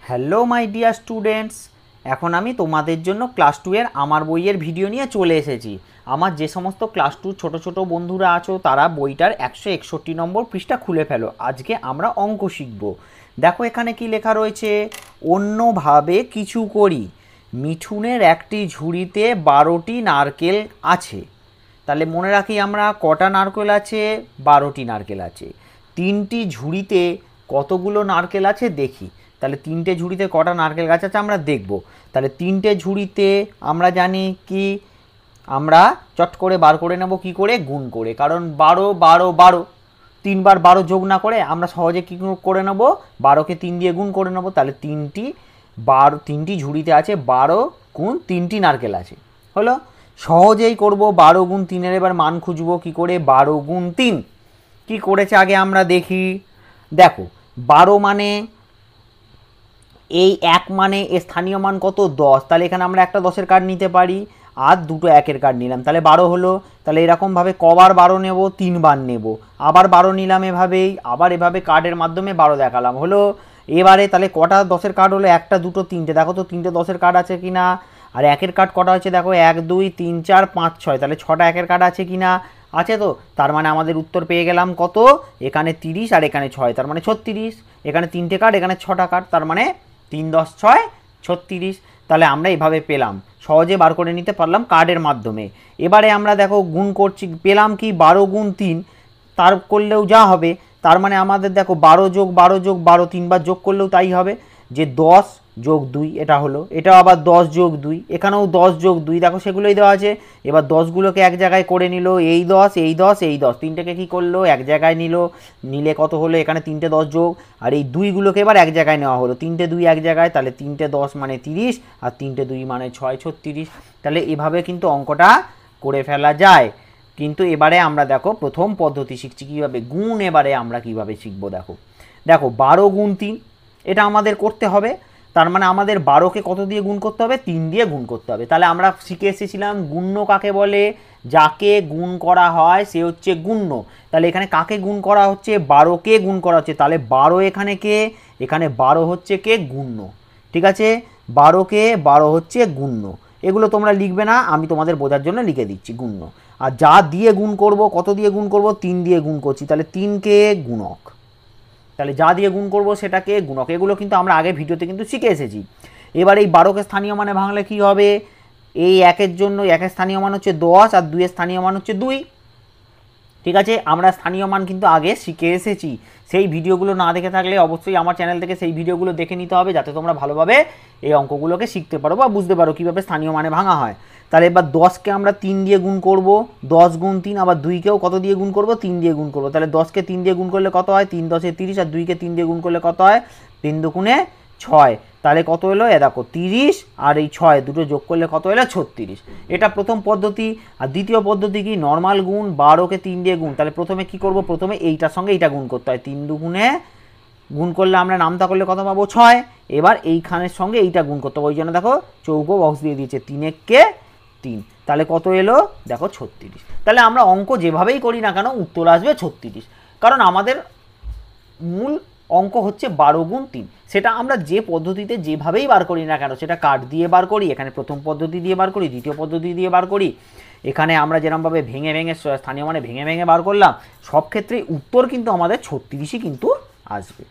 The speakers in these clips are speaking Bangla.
হ্যালো মাই ডিয়ার স্টুডেন্টস, এখন আমি তোমাদের জন্য ক্লাস 2 এর আমার বইয়ের ভিডিও নিয়ে চলে এসেছি। আমার যে সমস্ত ক্লাস 2 ছোট ছোট বন্ধুরা আছো তারা বইটার 161 নম্বর পৃষ্ঠা খুলে ফেলো। আজকে আমরা অঙ্ক শিখব। দেখো এখানে কি লেখা রয়েছে, অন্যভাবে কিছু করি। মিঠুনের একটি ঝুড়িতে 12টি নারকেল আছে। তাহলে মনে রাখি আমরা কটা নারকেল আছে, 12টি নারকেল আছে। 3টি ঝুড়িতে কতগুলো নারকেল আছে দেখি। তাহলে 3টে ঝুড়িতে কটা নারকেল গাছ আছে আমরা দেখব। তাহলে 3টে ঝুড়িতে আমরা জানি কি, আমরা চট করে বার করে নেব কি করে, গুণ করে। কারণ 12 12 12, 3 বার 12 যোগ না করে আমরা সহজে কী করে নেব, 12কে 3 দিয়ে গুণ করে নেব। তাহলে 3টি ঝুড়িতে আছে 12 গুণ 3টি নারকেল আছে। হলো, সহজেই করব। 12 গুণ 3-এর এবার মান খুঁজবো কি করে, 12 গুণ 3 কী করেছে আগে আমরা দেখি। দেখো 12 মানে এই 1 মানে এর স্থানীয় মান কত, 10। তাহলে এখানে আমরা একটা 10-এর কার্ড নিতে পারি আর দুটো 1-এর কার্ড নিলাম, তাহলে 12 হলো। তাহলে এরকমভাবে কবার 12 নেব, 3 বার নেব। আবার 12 নিলাম এভাবেই, আবার এভাবে কার্ডের মাধ্যমে 12 দেখালাম, হলো। এবারে তাহলে কটা 10-এর কার্ড হলো, একটা দুটো 3টে। দেখো তো 3টে 10-এর কার্ড আছে কি না। আর 1-এর কার্ড কটা হচ্ছে দেখো, 1 2 3 4 5 6, তাহলে 6টা 1-এর কার্ড আছে কি না, আছে তো। তার মানে আমাদের উত্তর পেয়ে গেলাম কত, এখানে 30 আর এখানে 6, তার মানে 36। এখানে 3টে কার্ড, এখানে 6টা কার্ড, তার মানে 3 10 6 36। তাহলে আমরা এইভাবে পেলাম, সহজে বার করে নিতে পারলাম কার্ডের মাধ্যমে। এবারে আমরা দেখো গুণ করছি, পেলাম কি 12 গুণ 3, তার করলেও যা হবে। তার মানে আমাদের দেখো 12 যোগ 12 যোগ 12, 3বার যোগ করলেও তাই হবে, যে 10 যোগ 2 এটা হলো। এটাও আবার 10 যোগ 2, এখানেও 10 যোগ 2, দেখো সেগুলোই দেওয়া আছে। এবার 10গুলোকে এক জায়গায় করে নিল, এই 10 এই 10 এই 10, তিনটেকে কী করলো, এক জায়গায় নিল। নিলে কত হলো, এখানে 3টে 10 যোগ, আর এই 2গুলোকে এবার এক জায়গায় নেওয়া হলো, 3টে 2 এক জায়গায়। তাহলে 3টে 10 মানে 30, আর 3টে 2 মানে 6 36। তাহলে এভাবে কিন্তু অঙ্কটা করে ফেলা যায়। কিন্তু এবারে আমরা দেখো প্রথম পদ্ধতি শিখছি কীভাবে, গুণ এবারে আমরা কীভাবে শিখবো। দেখো দেখো 12 গুণ 3 এটা আমাদের করতে হবে। তার মানে আমাদের 12কে কত দিয়ে গুণ করতে হবে, 3 দিয়ে গুণ করতে হবে। তাহলে আমরা শিখে এসেছিলাম গুণ্য কাকে বলে, যাকে গুণ করা হয় সে হচ্ছে গুণ্য। তাহলে এখানে কাকে গুণ করা হচ্ছে, 12কে গুণ করা হচ্ছে। তাহলে 12 এখানে কে, এখানে 12 হচ্ছে কে, গুণ্য। ঠিক আছে, 12কে 12 হচ্ছে গুণ্য। এগুলো তোমরা লিখবে না, আমি তোমাদের বোঝার জন্য লিখে দিচ্ছি গুণ্য। আর যা দিয়ে গুণ করব, কত দিয়ে গুণ করব, 3 দিয়ে গুণ করছি, তাহলে 3কে গুণক। তাহলে যা দিয়ে গুণ করব সেটাকে গুণক। এগুলো কিন্তু আমরা আগে ভিডিওতে কিন্তু শিখে এসেছি। এবার এই 12কে স্থানীয় মানে ভাঙলে কি হবে, এই 1-এর জন্য 1-এর স্থানীয় মান হচ্ছে 10 আর 2-এর স্থানীয় মান হচ্ছে 2। ঠিক আছে, আমরা স্থানীয় মান কিন্তু আগে শিখে এসেছি। সেই ভিডিওগুলো না দেখে থাকলে অবশ্যই আমার চ্যানেল থেকে সেই ভিডিওগুলো দেখে নিতে হবে, যাতে তোমরা ভালোভাবে এই অঙ্কগুলোকে শিখতে পারো বা বুঝতে পারো কীভাবে স্থানীয় মানে ভাঙা হয়। তাহলে এবার 10কে আমরা 3 দিয়ে গুণ করব, 10 গুণ 3। আবার 2কেও কত দিয়ে গুণ করব, 3 দিয়ে গুণ করব। তাহলে 10কে 3 দিয়ে গুণ করলে কত হয়, 3 10 30, আর 2কে 3 দিয়ে গুণ করলে কত হয়, 3 দুগুণে 6। তাহলে কত হলো, এ দেখো 30 আর এই 6 দুটো যোগ করলে কত হলো, 36। এটা প্রথম পদ্ধতি। আর দ্বিতীয় পদ্ধতি কি, নর্মাল গুণ, 12কে 3 দিয়ে গুণ। তাহলে প্রথমে কি করব, প্রথমে এইটার সঙ্গে এইটা গুণ করতে হয়, 3 দুগুণে গুণ করলে আমরা নামতা করলে কত পাবো, 6। এবার এইখানের সঙ্গে এইটা গুণ করতে হবে, ওই জন্য দেখো চৌকো বক্স দিয়ে দিয়েছে, 3-একে 3। তাহলে কত এলো, দেখো 36। তাহলে আমরা অঙ্ক যেভাবেই করি না কেন উত্তর আসবে 36, কারণ আমাদের মূল অঙ্ক হচ্ছে 12 গুণ 3। সেটা আমরা যে পদ্ধতিতে যেভাবেই বার করি না কেন, সেটা কাট দিয়ে বার করি, এখানে প্রথম পদ্ধতি দিয়ে বার করি, দ্বিতীয় পদ্ধতি দিয়ে বার করি, এখানে আমরা যেরকমভাবে ভেঙে ভেঙে স্থানীয় মানে ভেঙে ভেঙে বার করলাম, সব ক্ষেত্রেই উত্তর কিন্তু আমাদের 36ই কিন্তু আসবে।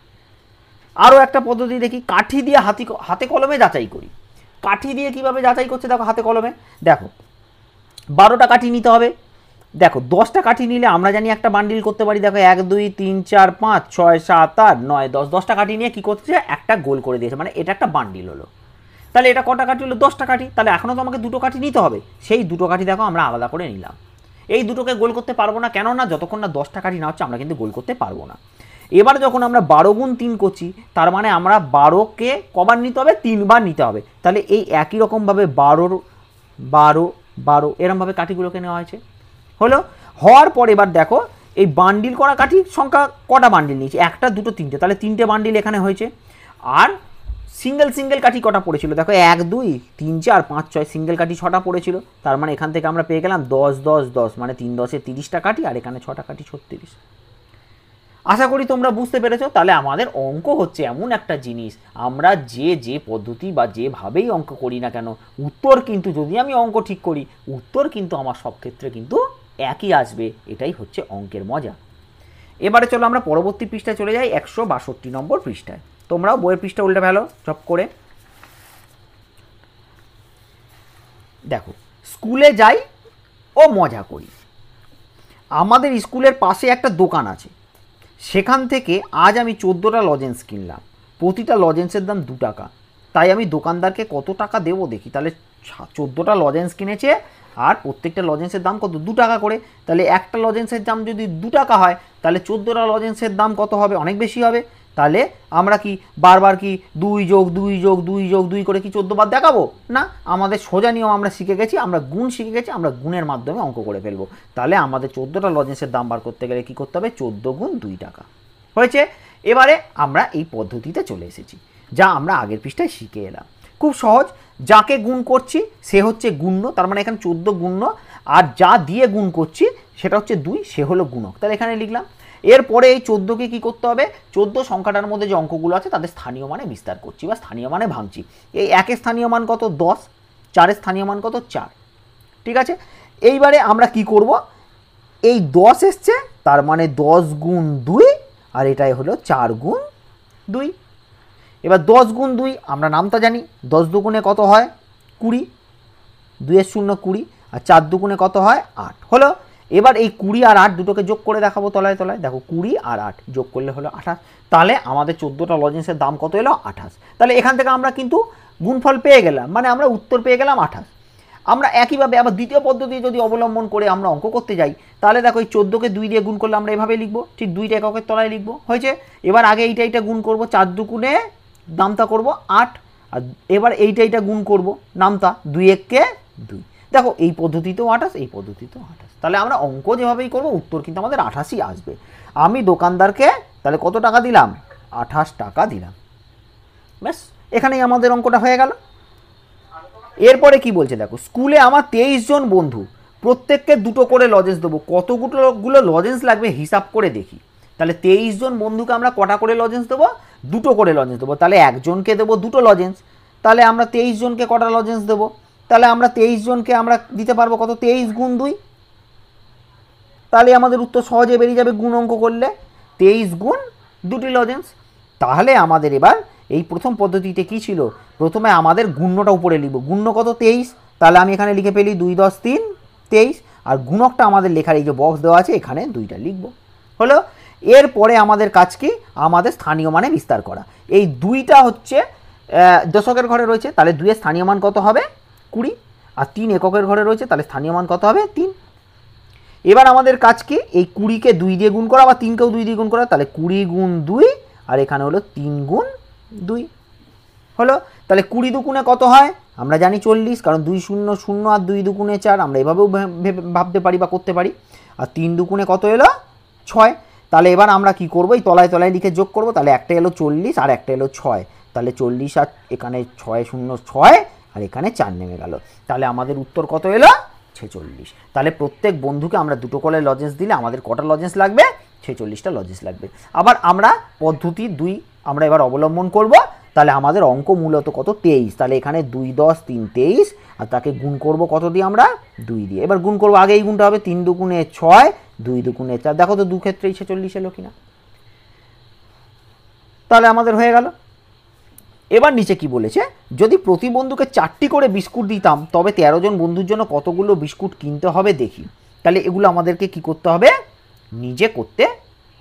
আরও একটা পদ্ধতি দেখি, কাঠি দিয়ে হাতে কলমে যাচাই করি। কাঠি দিয়ে কিভাবে যাচাই করছে দেখো, হাতে কলমে দেখো 12টা কাঠি নিতে হবে। দেখো 10টা কাঠি নিলে আমরা জানি একটা বান্ডিল করতে পারি। দেখো 1 2 3 4 5 6 7 8 9 10, 10টা কাঠি নিয়ে কী করছে, একটা গোল করে দিয়েছে, মানে এটা একটা বান্ডিল হলো। তাহলে এটা কটা কাঠি হলো, 10টা কাঠি। তাহলে এখনও তো আমাকে দুটো কাঠি নিতে হবে, সেই দুটো কাঠি দেখো আমরা আলাদা করে নিলাম। এই দুটোকে গোল করতে পারবো না, কেননা যতক্ষণ না 10টা কাঠি না হচ্ছে আমরা কিন্তু গোল করতে পারবো না। এবার যখন আমরা 12 গুণ 3 করছি, তার মানে আমরা 12কে কবার নিতে হবে, 3 বার নিতে হবে। তাহলে এই একই রকমভাবে 12 12 12 এরমভাবে কাঠিগুলোকে নেওয়া হয়েছে। হলো, হওয়ার পর এবার দেখো এই বান্ডিল করা কাঠির সংখ্যা কটা বান্ডিল নিয়েছি, একটা দুটো তিনটে, তাহলে 3টে বান্ডিল এখানে হয়েছে। আর সিঙ্গেল সিঙ্গেল কাঠি কটা পড়েছিল, দেখো 1 2 3 4 5 6, সিঙ্গেল কাঠি 6টা পড়েছিল। তার মানে এখান থেকে আমরা পেয়ে গেলাম 10 10 10, মানে 3 10 30টা কাঠি, আর এখানে 6টা কাঠি 36। আশা করি তোমরা বুঝতে পেরেছো। তাহলে আমাদের অঙ্ক হচ্ছে এমন একটা জিনিস, আমরা যে পদ্ধতি বা যেভাবেই অঙ্ক করি না কেন, উত্তর কিন্তু যদি আমি অঙ্ক ঠিক করি, উত্তর কিন্তু আমার সব ক্ষেত্রে কিন্তু একই আসবে। এটাই হচ্ছে অঙ্কের মজা। এবারে চলো আমরা পরবর্তী পৃষ্ঠায় চলে যাই, 162 নম্বর পৃষ্ঠায়। তোমরাও বইয়ের পৃষ্ঠা উল্টে ফেলো চপ করে। দেখো, স্কুলে যাই ও মজা করি। আমাদের স্কুলের পাশে একটা দোকান আছে, সেখান থেকে আজ আমি 14টা লজেন্স কিনলাম। প্রতিটা লজেন্সের দাম 2 টাকা। তাই আমি দোকানদারকে কত টাকা দেবো দেখি। তাহলে 14টা লজেন্স কিনেছে আর প্রত্যেকটা লজেন্সের দাম কত, 2 টাকা করে। তাহলে একটা লজেন্সের দাম যদি 2 টাকা হয়, তাহলে 14টা লজেন্সের দাম কত হবে, অনেক বেশি হবে। তাহলে আমরা কি বারবার কি 2 যোগ 2 যোগ 2 যোগ 2 করে কি 14 বার দেখাবো না। আমাদের সোজা নিয়ম আমরা শিখে গেছি, আমরা গুণ শিখে গেছি, আমরা গুণের মাধ্যমে অঙ্ক করে ফেলবো। তাহলে আমাদের 14টা লজেন্সের দাম বার করতে গেলে কী করতে হবে, 14 গুণ 2 টাকা হয়েছে। এবারে আমরা এই পদ্ধতিতে চলে এসেছি, যা আমরা আগের পৃষ্ঠায় শিখে এলাম। খুব সহজ, যাকে গুণ করছি সে হচ্ছে গুণ্য, তার মানে এখানে 14 গুণ্য, আর যা দিয়ে গুণ করছি সেটা হচ্ছে 2, সে হলো গুণক। তাহলে এখানে লিখলাম। এরপরে এই 14কে কী করতে হবে, 14 সংখ্যাটার মধ্যে যে অঙ্কগুলো আছে তাদের স্থানীয় মানে বিস্তার করছি বা স্থানীয় মানে ভাঙছি। এই 1-এর স্থানীয় মান কত, 10, 4-এর স্থানীয় মান কত, 4। ঠিক আছে, এইবারে আমরা কি করব, এই 10 এসছে, তার মানে 10 গুণ 2, আর এটাই হলো 4 গুণ 2। এবার 10 গুণ 2 আমরা নামটা জানি, 10 দুগুণে কত হয় 20, 2-এর 0 20, আর 4 দুগুণে কত হয় 8 হলো। এবার এই 20 আর 8 দুটোকে যোগ করে দেখাবো তলায় তলায়। দেখো 20 আর 8 যোগ করলে হলো 28। তাহলে আমাদের 14টা লজেন্সের দাম কত এলো, 28। তাহলে এখান থেকে আমরা কিন্তু গুণফল পেয়ে গেলাম, মানে আমরা উত্তর পেয়ে গেলাম 28। আমরা একইভাবে আবার দ্বিতীয় পদ্ধতি যদি অবলম্বন করে আমরা অঙ্ক করতে যাই, তাহলে দেখো এই 14কে 2 দিয়ে গুণ করলে আমরা এভাবে লিখবো, ঠিক 2টা এককের তলায় লিখবো, হয়েছে। এবার আগে এইটা গুণ করব, 4 দুগুণে নামতা করব 8, আর এবার এইটা গুণ করব নামতা, 2 1-কে 2। দেখো এই পদ্ধতিতেও 28, এই পদ্ধতিতেও 28। তাহলে আমরা অঙ্ক যেভাবেই করব উত্তর কিন্তু আমাদের 28ই আসবে। আমি দোকানদারকে তাহলে কত টাকা দিলাম, 28 টাকা দিলাম। ব্যাস, এখানেই আমাদের অঙ্কটা হয়ে গেল। এরপরে কি বলছে দেখো, স্কুলে আমার 23 জন বন্ধু, প্রত্যেককে 2টো করে লজেন্স দেবো। কতগুলো লজেন্স লাগবে হিসাব করে দেখি। তাহলে 23 জন বন্ধুকে আমরা কটা করে লজেন্স দেবো, 2টো করে লজেন্স দেবো। তাহলে একজনকে দেবো 2টো লজেন্স, তাহলে আমরা 23 জনকে কটা লজেন্স দেবো, তাহলে আমরা 23 জনকে আমরা দিতে পারবো কত, 23 গুণ 2। তাহলে আমাদের উত্তর সহজে বেরিয়ে যাবে গুণ অঙ্ক করলে, 23 গুণ 2টি লজেন্স। তাহলে আমাদের এবার এই প্রথম পদ্ধতিতে কি ছিল, প্রথমে আমাদের গুণ্যটা উপরে লিখব, গুণ্য কত 23, তাহলে আমি এখানে লিখে ফেলি 2 10 3 23, আর গুণকটা আমাদের লেখার এই যে বক্স দেওয়া আছে এখানে 2টা লিখব, হলো। এরপরে আমাদের কাজ কি, আমাদের স্থানীয় মানে বিস্তার করা। এই 2টা হচ্ছে দশকের ঘরে রয়েছে, তাহলে 2-এর স্থানীয় মান কত হবে 20, আর 3 এককের ঘরে রয়েছে, তাহলে স্থানীয় মান কত হবে 3। এবার আমাদের কাজ কি, এই 20কে 2 দিয়ে গুণ করা বা 3কেও 2 দিয়ে গুণ করা, তাহলে 20 গুণ 2, আর এখানে হলো 3 গুণ 2 হলো। তাহলে 20 দুগুণে কত হয় আমরা জানি 40, কারণ 2 0 0 আর 2 দুগুণে 4, আমরা এভাবেও ভাবতে পারি বা করতে পারি। আর 3 দুগুণে কত এলো 6। তাহলে এবার আমরা কি করব, এই তলায় তলায় লিখে যোগ করব। তাহলে একটা এলো 40 আর একটা এলো 6, তাহলে 40 আর এখানে 6 0 6, আর এখানে 4 নেমে গেল। তাহলে আমাদের উত্তর কত এলো 46। তাহলে প্রত্যেক বন্ধুকে আমরা 2টো করে লজেন্স দিলে আমাদের কটা লজেন্স লাগবে, 46টা লজেন্স লাগবে। আবার আমরা পদ্ধতি 2 আমরা এবার অবলম্বন করব। তাহলে আমাদের অঙ্ক মূলত কত 23, তাহলে এখানে 2 10 3 23, আর তাকে গুণ করব কত দিয়ে আমরা 2 দিয়ে। এবার গুণ করব, আগে এই গুণটা হবে 3 দুগুণে 6 2 দুগুণে 4, দেখো তো দু ক্ষেত্রেই 46 এলো কিনা। তাহলে আমাদের হয়ে গেল। এবার নিচে কি বলেছে, যদি প্রতি বন্ধুকে 4টি করে বিস্কুট দিতাম তবে 13 জন বন্ধুর জন্য কতগুলো বিস্কুট কিনতে হবে দেখি। তাহলে এগুলো আমাদেরকে কি করতে হবে, নিজে করতে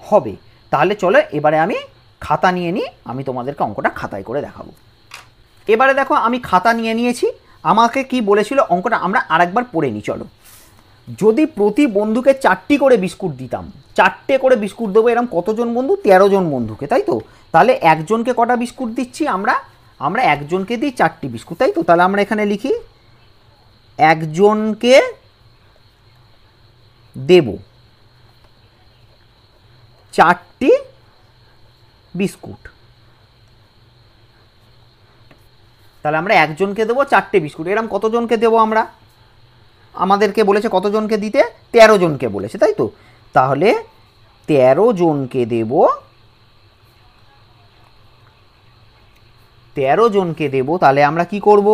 হবে। তাহলে চলো এবারে আমি খাতা নিয়ে নিই, আমি তোমাদেরকে অঙ্কটা খাতায় করে দেখাবো। এবারে দেখো আমি খাতা নিয়ে নিয়েছি, আমাকে কি বলেছিল অঙ্কটা আমরা আরেকবার পড়ে নিই চলো। যদি প্রতি বন্ধুকে 4টি করে বিস্কুট দিতাম, 4টে করে বিস্কুট দেবো, এরকম কতজন বন্ধু, 13 জন বন্ধুকে, তাই তো। তাহলে একজনকে কটা বিস্কুট দিচ্ছি আমরা একজনকে দিই 4টি বিস্কুট, তাই তো। তাহলে আমরা এখানে লিখি একজনকে দেব 4টি বিস্কুট। তাহলে আমরা একজনকে দেবো 4টে বিস্কুট, এরকম কতজনকে দেবো আমরা, আমাদেরকে বলেছে কতজনকে দিতে, 13 জনকে বলেছে, তাই তো। তাহলে 13 জনকে দেব 13 জনকে দেব, তাহলে আমরা কি করব,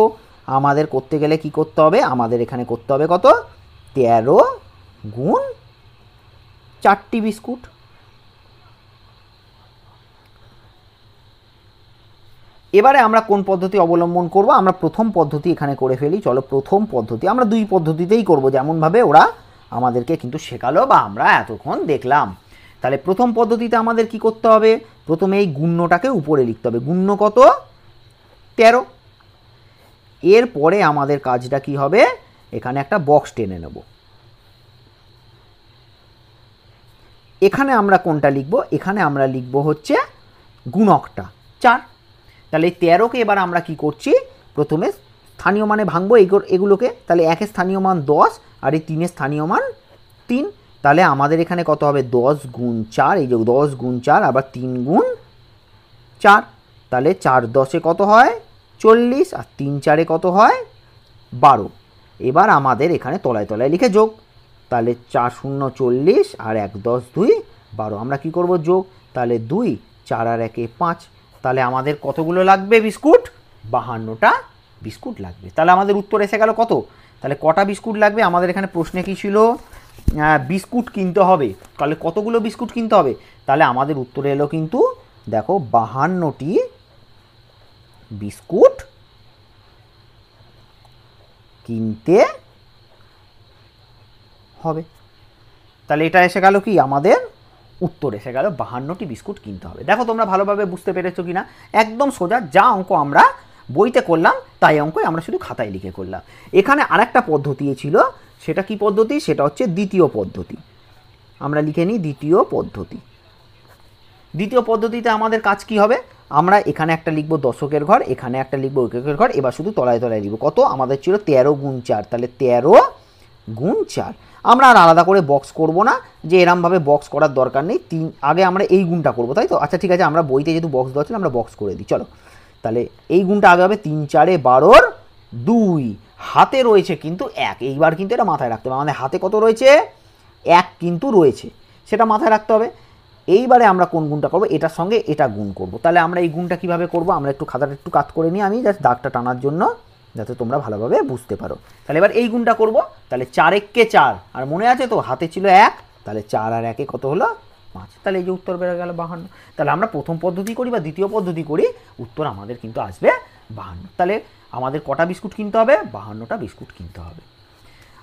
আমাদের করতে গেলে কি করতে হবে, আমাদের এখানে করতে হবে কত, 13 গুণ 4টি বিস্কুট। এবারে আমরা কোন পদ্ধতি অবলম্বন করব, আমরা প্রথম পদ্ধতি এখানে করে ফেলি। চলো প্রথম পদ্ধতি, আমরা দুই পদ্ধতিতেই করব, যেমনভাবে ওরা আমাদেরকে কিন্তু শেখালো বা আমরা এতক্ষণ দেখলাম। তাহলে প্রথম পদ্ধতিতে আমাদের কি করতে হবে, প্রথমে এই গুণ্যটাকে উপরে লিখতে হবে, গুণ্য কত, 13। এরপরে আমাদের কাজটা কি হবে, এখানে একটা বক্স টেনে নেব। এখানে আমরা কোনটা লিখব, এখানে আমরা লিখব হচ্ছে গুণকটা 4। তাহলে এই 13কে এবার আমরা কি করছি, প্রথমে স্থানীয় মানে ভাঙবো এগুলোকে। তাহলে 1 এর স্থানীয় মান 10 আর এই 3 এর স্থানীয় মান 3। তাহলে আমাদের এখানে কত হবে, 10 গুণ 4, এই যে 10 গুণ 4 আবার 3 গুণ 4। তাহলে 4 10-এ কত হয় 40 আর 3 4-এ কত হয় 12। এবার আমাদের এখানে তলায় তলায় লিখে যোগ, তাহলে 4 0 40 আর 1 10 2 12। আমরা কি করব, যোগ, তাহলে 2 4 আর 1 5। তাহলে আমাদের কতগুলো লাগবে বিস্কুট, 52টা বিস্কুট লাগবে। তাহলে আমাদের উত্তর এসে গেল কত, তাহলে কটা বিস্কুট লাগবে, আমাদের এখানে প্রশ্নে কি ছিল, বিস্কুট কিনতে হবে। তাহলে কতগুলো বিস্কুট কিনতে হবে, তাহলে আমাদের উত্তরে এলো কিন্তু দেখো 52টি বিস্কুট কিনতে হবে। তাহলে এটা এসে গেল কি, আমাদের উত্তর এসে গেল 52টি বিস্কুট কিনতে হবে। দেখো তোমরা ভালোভাবে বুঝতে পেরেছো কিনা, একদম সোজা, যা অঙ্ক আমরা বইতে করলাম তাই অঙ্কই আমরা শুধু খাতায় লিখে করলাম। এখানে আরেকটা পদ্ধতি ছিল, সেটা কি পদ্ধতি, সেটা হচ্ছে দ্বিতীয় পদ্ধতি। আমরা লিখে নিই দ্বিতীয় পদ্ধতি। দ্বিতীয় পদ্ধতিতে আমাদের কাজ কি হবে, আমরা এখানে একটা লিখবো দশকের ঘর, এখানে একটা লিখবো এককের ঘর, এবার শুধু তলায় তলায় লিখবো কত, আমাদের ছিল 13 গুণ 4, তাহলে 13 গুণ 4। আমরা আর আলাদা করে বক্স করব না, যে এরমভাবে বক্স করার দরকার নেই। আগে আমরা এই গুণটা করবো, তাই তো, আচ্ছা ঠিক আছে, আমরা বইতে যেহেতু বক্স দেওয়া ছিল আমরা বক্স করে দিই। চলো তাহলে এই গুণটা আগে হবে, 3 4 12 2, হাতে রয়েছে কিন্তু 1, এইবার কিন্তু এটা মাথায় রাখতে হবে, আমাদের হাতে কত রয়েছে 1 কিন্তু রয়েছে, সেটা মাথায় রাখতে হবে। এইবারে আমরা কোন গুণটা করব, এটার সঙ্গে এটা গুণ করব। তাহলে আমরা এই গুণটা কিভাবে করব, আমরা একটু খাতাটা একটু কাট করে নিই আমি, জাস্ট দাগটা টানার জন্য, যাতে তোমরা ভালোভাবে বুঝতে পারো। তাহলে এবার এই গুণটা করব, তাহলে 4 1 4, আর মনে আছে তো হাতে ছিল 1, তাহলে 4 আর 1 কত হলো 5। তাহলে এই যে উত্তর বেড়ে গেল 52। তাহলে আমরা প্রথম পদ্ধতি করি বা দ্বিতীয় পদ্ধতি করি, উত্তর আমাদের কিন্তু আসবে 52। তাহলে আমাদের কটা বিস্কুট কিনতে হবে, 52টা বিস্কুট কিনতে হবে।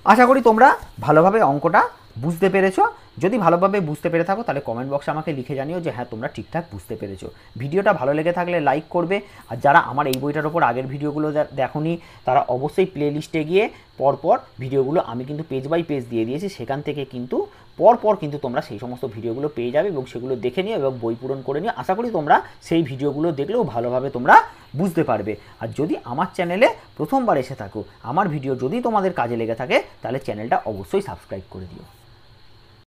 আশা করি তোমরা ভালোভাবে অঙ্কটা বুঝতে পেরেছো। যদি ভালোভাবে বুঝতে পেরে থাকো তাহলে কমেন্ট বক্সে আমাকে লিখে জানিও যে হ্যাঁ তোমরা ঠিকঠাক বুঝতে পেরেছো। ভিডিওটা ভালো লেগে থাকলে লাইক করবে, আর যারা আমার এই বইটার ওপর আগের ভিডিওগুলো দেখোনি তারা অবশ্যই প্লে লিস্টে গিয়ে পরপর ভিডিওগুলো আমি কিন্তু পেজ বাই পেজ দিয়ে দিয়েছি, সেখান থেকে কিন্তু পরপর কিন্তু তোমরা সেই সমস্ত ভিডিওগুলো পেয়ে যাবে এবং সেগুলো দেখে নিও এবং বই পূরণ করে নিও। আশা করি তোমরা সেই ভিডিওগুলো দেখলেও ভালোভাবে তোমরা বুঝতে পারবে। আর যদি আমার চ্যানেলে প্রথমবার এসে থাকো, আমার ভিডিও যদি তোমাদের কাজে লেগে থাকে তাহলে চ্যানেলটা অবশ্যই সাবস্ক্রাইব করে দিও।